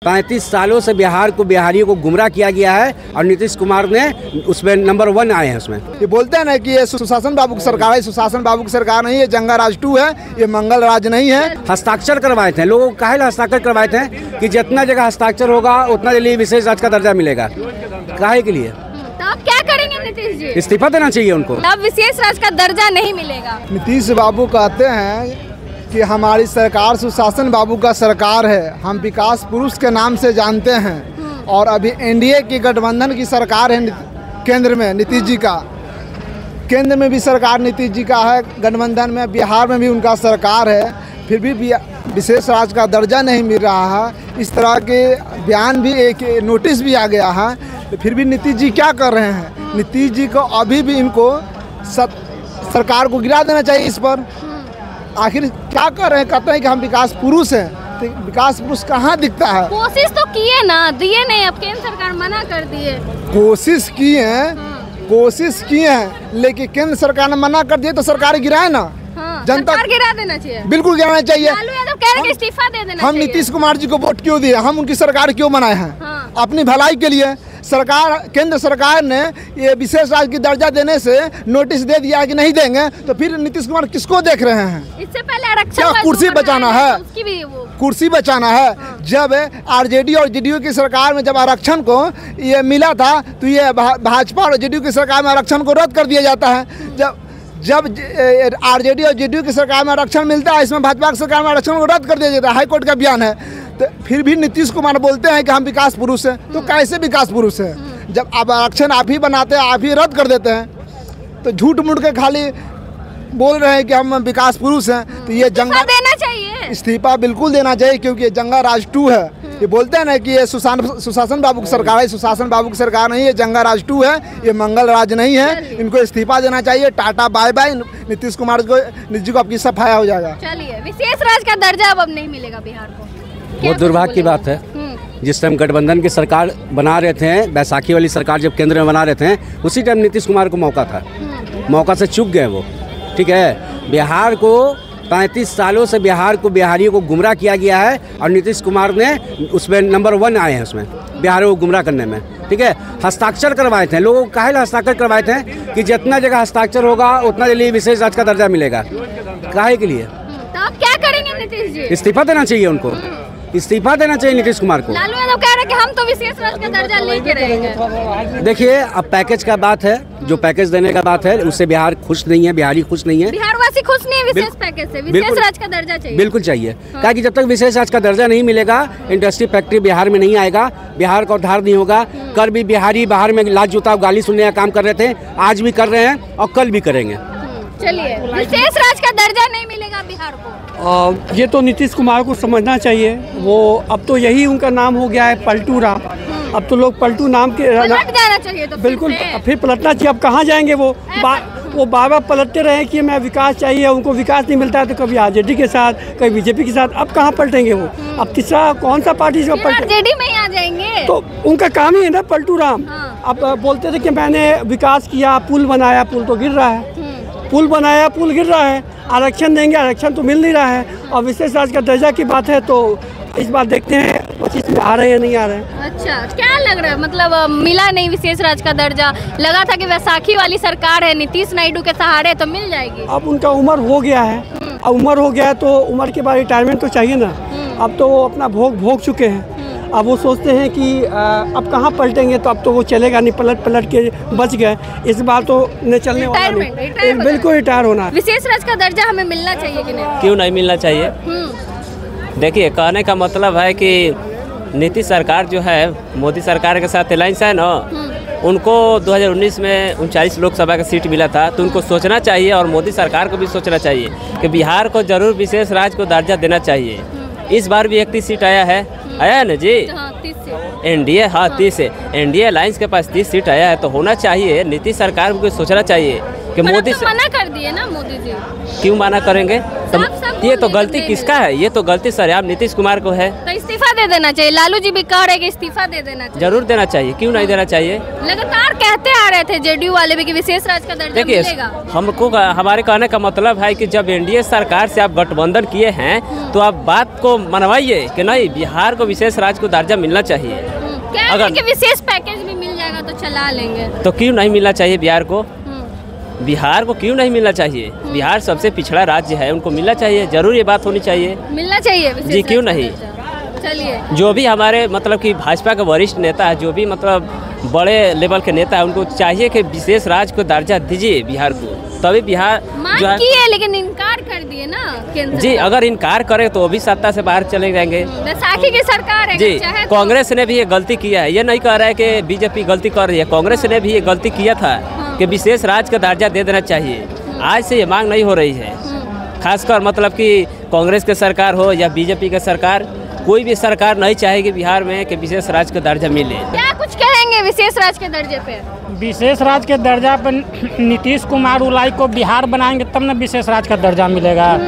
35 सालों से बिहार को, बिहारियों को गुमराह किया गया है और नीतीश कुमार ने उसमें नंबर 1 आए हैं। उसमें ये बोलते हैं ना कि ये सुशासन बाबू की सरकार है, सुशासन बाबू की सरकार नहीं है, जंगा राज 2 है, ये मंगल राज नहीं है। हस्ताक्षर करवाए थे लोगों को, काहे हस्ताक्षर करवाए थे कि जितना जगह हस्ताक्षर होगा उतना जल्दी विशेष राज्य का दर्जा मिलेगा। काहे के लिए? तो आप क्या करेंगे नीतीश जी? इस्तीफा देना चाहिए उनको। अब विशेष राज्य का दर्जा नहीं मिलेगा। नीतीश बाबू कहते हैं कि हमारी सरकार सुशासन बाबू का सरकार है, हम विकास पुरुष के नाम से जानते हैं। और अभी एनडीए की गठबंधन की सरकार है केंद्र में, नीतीश जी का केंद्र में भी सरकार नीतीश जी का है, गठबंधन में बिहार में भी उनका सरकार है, फिर भी विशेष राज्य का दर्जा नहीं मिल रहा है। इस तरह के बयान भी, एक नोटिस भी आ गया है, तो फिर भी नीतीश जी क्या कर रहे हैं? नीतीश जी को अभी भी इनको सरकार को गिरा देना चाहिए इस पर। आखिर क्या कर रहे हैं? कहते हैं कि हम विकास पुरुष हैं, तो विकास पुरुष कहाँ दिखता है? कोशिश तो किए ना, दिए नहीं, अब केंद्र सरकार मना कर दिए। कोशिश किए हैं, लेकिन केंद्र सरकार ने मना कर दिया तो सरकार गिराए ना। जनता गिरा देना चाहिए, बिल्कुल गिराना चाहिए। लालू यादव कह रहे हैं कि इस्तीफा दे देना हम चाहिए। नीतीश कुमार जी को वोट क्यों दिए? हम उनकी सरकार क्यों बनाए हैं? अपनी भलाई के लिए। सरकार, केंद्र सरकार ने ये विशेष राज्य की दर्जा देने से नोटिस दे दिया कि नहीं देंगे, तो फिर नीतीश कुमार किसको देख रहे हैं? इससे पहले आरक्षण क्या कुर्सी बचाना है? उसकी भी कुर्सी बचाना है। जब आरजेडी और जेडीयू की सरकार में जब आरक्षण को ये मिला था, तो ये भाजपा और जेडीयू की सरकार में आरक्षण को रद्द कर दिया जाता है। जब आरजेडी और जेडीयू की सरकार में आरक्षण मिलता है, इसमें भाजपा की सरकार में आरक्षण को रद्द कर दिया जाता है। हाईकोर्ट का बयान है। तो फिर भी नीतीश कुमार बोलते हैं कि हम विकास पुरुष हैं। तो कैसे विकास पुरुष हैं? जब आप आरक्षण आप ही बनाते हैं, आप ही रद्द कर देते हैं, तो झूठ मूठ के खाली बोल रहे हैं कि हम विकास पुरुष हैं। तो ये जंगा देना चाहिए, इस्तीफा बिल्कुल देना चाहिए, क्योंकि ये जंगा राज 2 है। ये बोलते हैं ना कि ये सुशासन बाबू की सरकार है, सुशासन बाबू की सरकार नहीं है, जंगा राज 2 है, ये मंगल राज नहीं है। इनको इस्तीफा देना चाहिए। Tata bye bye. Nitish Kumar ji को आपकी सफाया हो जाएगा। चलिए, विशेष राज्य का दर्जा अब नहीं मिलेगा बिहार को। बहुत दुर्भाग्य की बात है। जिस टाइम गठबंधन की सरकार बना रहे थे, बैसाखी वाली सरकार जब केंद्र में बना रहे थे, उसी टाइम नीतीश कुमार को मौका था, मौका से चूक गए वो। ठीक है, बिहार को 35 सालों से बिहार को, बिहारियों को गुमराह किया गया है और नीतीश कुमार ने उसमें नंबर 1 आए हैं। उसमें बिहार को गुमराह करने में। ठीक है, हस्ताक्षर करवाए थे लोगों को, काहे हस्ताक्षर करवाए थे कि जितना जगह हस्ताक्षर होगा उतना जल्दी विशेष राज्य का दर्जा मिलेगा। काहे के लिए? तो आप क्या करेंगे नीतीश जी? इस्तीफा देना चाहिए उनको। इस्तीफा देना चाहिए नीतीश कुमार को। लालू यादव कह रहे हैं कि हम तो विशेष राज्य का दर्जा लेके रहेंगे। देखिए, अब पैकेज का बात है, जो पैकेज देने का बात है, उससे बिहार खुश नहीं है, बिहारी खुश नहीं है, बिहारवासी खुश नहीं है विशेष पैकेज से। विशेष राज्य का दर्जा चाहिए, बिल्कुल चाहिए। क्या कि जब तक विशेष राज्य का दर्जा नहीं मिलेगा, इंडस्ट्री फैक्ट्री बिहार में नहीं आएगा, बिहार का उद्धार नहीं होगा। कल भी बिहारी बाहर में लात जूता गाली सुनने का काम कर रहे थे, आज भी कर रहे हैं और कल भी करेंगे। चलिए, विशेष राज्य का दर्जा नहीं मिलेगा बिहार को। ये तो नीतीश कुमार को समझना चाहिए। वो अब तो यही उनका नाम हो गया है, पलटू राम। अब तो लोग पलटू नाम के पलट जाना चाहिए। तो बिल्कुल, फिर पलटना चाहिए। अब कहाँ जाएंगे वो? बार बार पलटते रहे कि मैं विकास चाहिए, उनको विकास नहीं मिलता है, तो कभी आरजेडी के साथ, कभी बीजेपी के साथ। अब कहाँ पलटेंगे वो? अब तीसरा कौन सा पार्टी से पलटे? आरजेडी में ही आ जाएंगे। तो उनका काम ही है ना पलटू राम। अब बोलते थे कि मैंने विकास किया, पुल बनाया, पुल तो गिर रहा है। पुल बनाया, पुल गिर रहा है। आरक्षण देंगे, आरक्षण तो मिल नहीं रहा है। और विशेष राज्य का दर्जा की बात है तो इस बार देखते हैं 25 में आ रहे हैं, नहीं आ रहे हैं। अच्छा, क्या लग रहा है? मतलब मिला नहीं विशेष राज्य का दर्जा। लगा था कि बैसाखी वाली सरकार है, नीतीश नायडू के सहारे तो मिल जाएगी। अब उनका उम्र हो गया है, अब उम्र हो गया है तो उम्र के बाद रिटायरमेंट तो चाहिए ना। अब तो वो अपना भोग चुके हैं। अब वो सोचते हैं कि अब कहाँ पलटेंगे, तो अब तो वो चलेगा नहीं, पलट के बच गए। इस बार तो न चलने वाला नहीं, बिल्कुल रिटायर होना। विशेष राज्य का दर्जा हमें मिलना चाहिए कि नहीं? क्यों नहीं मिलना चाहिए? देखिए, कहने का मतलब है कि नीतीश सरकार जो है, मोदी सरकार के साथ अलायंस है ना, उनको 2019 में 39 लोकसभा का सीट मिला था, तो उनको सोचना चाहिए और मोदी सरकार को भी सोचना चाहिए कि बिहार को जरूर विशेष राज्य को दर्जा देना चाहिए। इस बार भी 31 सीट आया है ना जी? एनडीए, हाँ 30 है। एनडीए अलायंस के पास 30 सीट आया है, तो होना चाहिए। नीतीश सरकार को सोचना चाहिए कि मोदी तो मना कर दिए ना मोदी जी। क्यों मना करेंगे? तो साफ ये तो बोल गलती रहे किसका है? ये तो गलती सरेआम नीतीश कुमार को है। तो इस्तीफा दे देना चाहिए। लालू जी भी कह रहे कि इस्तीफा दे देना चाहिए। जरूर देना चाहिए, क्यों नहीं देना चाहिए? लगातार कहते आ रहे थे जेडीयू वाले भी कि विशेष राज्य का दर्जा देखिए, मिलेगा। हमको हमारे कहने का मतलब है कि जब एनडीए सरकार से आप गठबंधन किए हैं तो आप बात को मनवाइए कि नहीं, बिहार को विशेष राज्य को दर्जा मिलना चाहिए। क्या अगर- है कि विशेष पैकेज भी मिल जाएगा तो चला लेंगे। तो क्यों नहीं मिलना चाहिए बिहार को? बिहार को क्यों नहीं मिलना चाहिए? बिहार सबसे पिछड़ा राज्य है, उनको मिलना चाहिए, जरूर ये बात होनी चाहिए। मिलना चाहिए विशेष जी, क्यों राज्य नहीं? का दर्जा। चलिए, जो भी हमारे मतलब कि भाजपा के वरिष्ठ नेता है, जो भी मतलब बड़े लेवल के नेता है, उनको चाहिए कि विशेष राज्य को दर्जा दीजिए बिहार को, तभी बिहार मांग जो है। की है लेकिन इनकार कर दिए ना केंद्र जी, सरकार। अगर इनकार करे तो वो भी सत्ता से बाहर चले जाएंगे। बैसाखी की सरकार है, जी, चाहे कांग्रेस ने भी ये गलती किया है। ये नहीं कह रहा है कि बीजेपी गलती कर रही है, कांग्रेस ने भी ये गलती किया था कि विशेष राज्य का दर्जा दे देना चाहिए। आज से ये मांग नहीं हो रही है, खासकर मतलब कि कांग्रेस की सरकार हो या बीजेपी की सरकार, कोई भी सरकार नहीं चाहेगी बिहार में कि विशेष राज्य का दर्जा मिले। क्या कुछ कहेंगे विशेष राज्य के दर्जे पे? विशेष राज्य के दर्जा पर नीतीश कुमार उलाई को बिहार बनाएंगे तब न विशेष राज्य का दर्जा मिलेगा।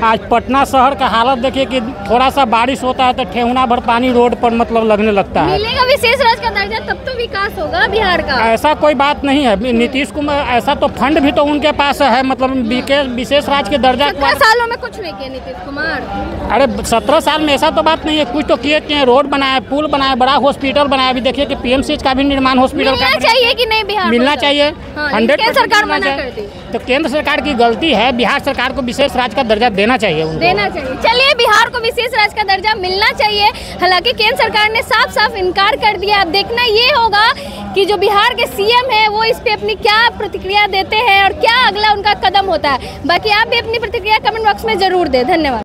आज पटना शहर का हालत देखिए कि थोड़ा सा बारिश होता है तो ठेहुना भर पानी रोड पर मतलब लगने लगता है। मिलेगा विशेष राज्य का दर्जा तब तो विकास होगा बिहार का। ऐसा कोई बात नहीं है। नीतीश कुमार ऐसा तो फंड भी तो उनके पास है, मतलब विशेष राज्य के दर्जा 17 सालों में कुछ नहीं किया नीतीश कुमार। अरे 17 साल में ऐसा तो बात नहीं है, कुछ तो किए, रोड बनाए, पुल बनाए, बड़ा हॉस्पिटल बनाया। अभी देखिए कि पीएमसीएच का भी निर्माण हॉस्पिटल मिलना का चाहिए कि नहीं बिहार मिलना को? चाहिए। हाँ, 100% सरकार मिलना मना चाहिए। कर दी। तो केंद्र सरकार की गलती है, बिहार सरकार को विशेष राज्य का दर्जा देना चाहिए उनको। देना चाहिए। चलिए, बिहार को विशेष राज्य का दर्जा मिलना चाहिए। हालांकि केंद्र सरकार ने साफ साफ इनकार कर दिया। अब देखना ये होगा कि जो बिहार के सीएम है वो इस पे अपनी क्या प्रतिक्रिया देते हैं और क्या अगला उनका कदम होता है। बाकी आप भी अपनी प्रतिक्रिया कमेंट बॉक्स में जरूर दें। धन्यवाद।